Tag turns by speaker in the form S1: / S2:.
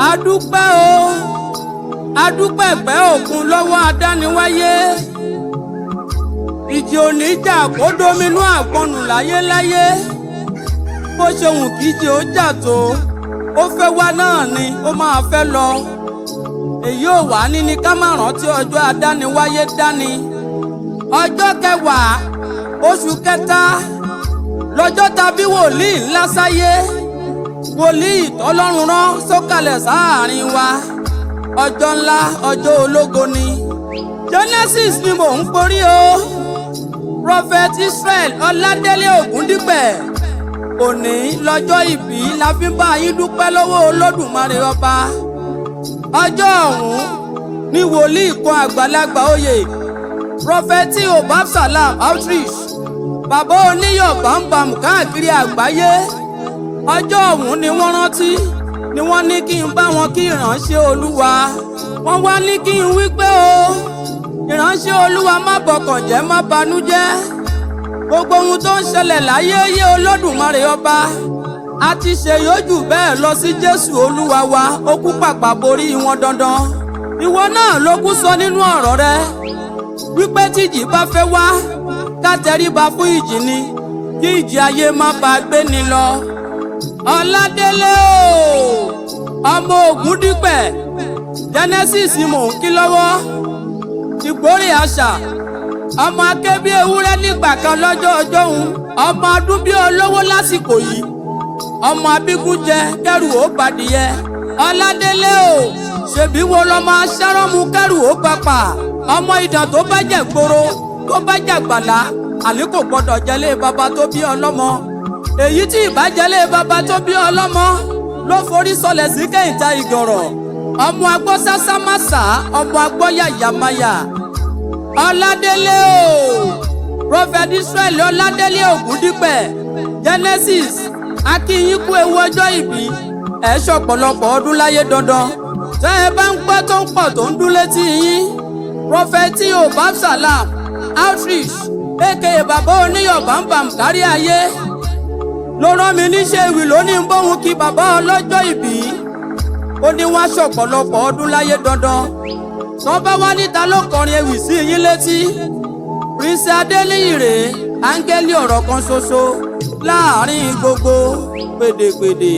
S1: adúpẹ́ o adúpẹ́ pẹ́ òkun lọ́wọ́ adániwáyé ìjì òní jà kó dominú àgbọnù láyéláyé bó ṣe wù kíjì ó jà tó ó fẹ́ wá náà ni ó máa fẹ́ lọ èyí ò wá ní ní ká má rántí ọjọ́ adániwáyé dání ọjọ́ 10 oṣù kẹta lọ́jọ́ tàbí wòlíì ńlá sáyé wòlíì tọ́lọ́run rán sọ̀kalẹ̀ sáàrin wa ọjọ́ ńlá ọjọ́ ológo ni Genesis ni mò ń porí o Prophet Israel Ọládélé Ògúndípẹ̀ òní lọ́jọ́ ìbí la fi ń bá yín dúpẹ́ lọ́wọ́ Olódùmarè ọba ọjọ́ ọ̀hún ni wòlíì kan àgbàlagbà oyè Prophet Obafsalam Outreach bàbá oníyọ̀ bámbàm káàkiri àgbáyé ọjọ́ ọ̀hún ni wọ́n rántí ni wọ́n ní kí n bá wọn kí ìránṣẹ́ Olúwa wọ́n wá ní kí n wí pé o ìránṣẹ́ Olúwa má bọkàn jẹ́ má banújẹ́ gbogbo ohun tó ń ṣẹlẹ̀ láyé yé Olódùmarè ọba a ti ṣe yójú bẹ́ẹ̀ lọ sí Jésù Olúwa wa ó kú pàpà borí wọn dandan ìwọ náà ló kú sọ nínú ọ̀rọ̀ rẹ wípé tíjì bá fẹ́ wá ká tẹríba fún ìjì ni kí ìjì ayé má bàa gbé ni lọ. Ọládélé o ọmọ Ògúndípẹ̀ Genesis mò ń kí lọ́wọ́ ìgbórè àṣà ọmọ akébí ewúrẹ́ nígbà kan lọ́jọ́ ọjọ́hun ọmọ ọdún bí olówó lásìkò yìí ọmọ abígúnjẹ kẹrù ó bàdìyẹ Ọládélé o ṣèbí wo lọmọ aṣárọ́mù kẹrù ó bàpà ọmọ ìdàn tó bá jẹ gbòòrò tó bá jàgbàlá àní kò gbọdọ̀ jẹlé bàbá tó bí ọlọ́mọ èyí tí ìbájẹlé bàbá tó bí ọlọ́mọ ló forí sọlẹ̀ sí kẹ́hìntà ìgọ̀rọ̀ ọmọ agbọ́ sásámásá ọmọ agbọ́ yàyàmáyà Ọládélé o Prophet Israel Ọládélé Ògúndípẹ̀ Genesis akínyín kú ewu ọjọ́ ìbí ẹ̀ ṣọ̀pọ̀lọpọ̀ ọdún láyé dandan tẹ́ ẹ bá ń gbọ́ tó ń pọ̀ tó ń dún létí yín Prophet Obafsalam Outreach aka bàbá oníyọ̀ bámbàm kárí ayé ló rán mi níṣẹ́ ìwì lónìí ń bóhun kí bàbá ọlọ́jọ́ ìbí ó ní wá ṣọ̀pọ̀lọpọ̀ ọdún láyé dandan tó bá wá níta ló kọrin ewì sí yín létí Prince Adéníyì rèé áńgẹ́lì ọ̀rọ̀ kan ṣoṣo láàrin gbogbo pèdèpèdè.